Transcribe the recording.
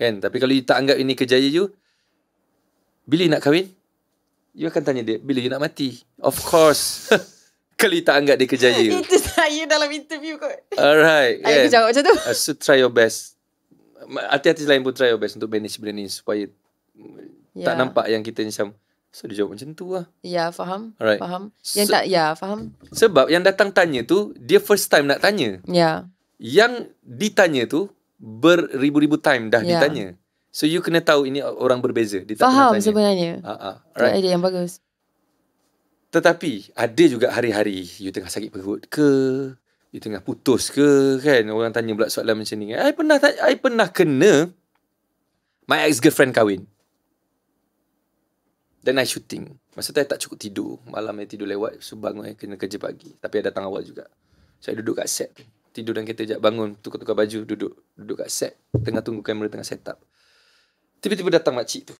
Kan? Tapi kalau you tak anggap ini kerjaya you, bila you nak kahwin, you akan tanya dia, bila you nak mati? Of course. Kalau you tak anggap dia kerjaya you. Itu saya dalam interview kot. Alright. Saya jawab macam tu. So try your best. Artis-artis lain pun try your best untuk manage benda ni supaya tak nampak yang kita macam, so dia jawab macam tu lah. Ya, faham. Alright. Faham. Yang tak, faham. Sebab yang datang tanya tu, dia first time nak tanya. Ya. Yang ditanya tu, beribu-ribu time dah ditanya. So you kena tahu ini orang berbeza. Dia tak faham pernah tanya. Sebenarnya. Right. Idea yang bagus. Tetapi ada juga hari-hari you tengah sakit perut ke, you tengah putus ke, kan? Orang tanya pula soalan macam ni. I pernah kena my ex-girlfriend kahwin. Dan I shooting. Masa tu I tak cukup tidur. Malam I tidur lewat. So bangun I kena kerja pagi. Tapi I datang awal juga. So I duduk kat set tu. Tidur dalam kereta sekejap, bangun, tukar-tukar baju, duduk kat set. Tengah tunggu kamera tengah set up. Tiba-tiba datang makcik tu.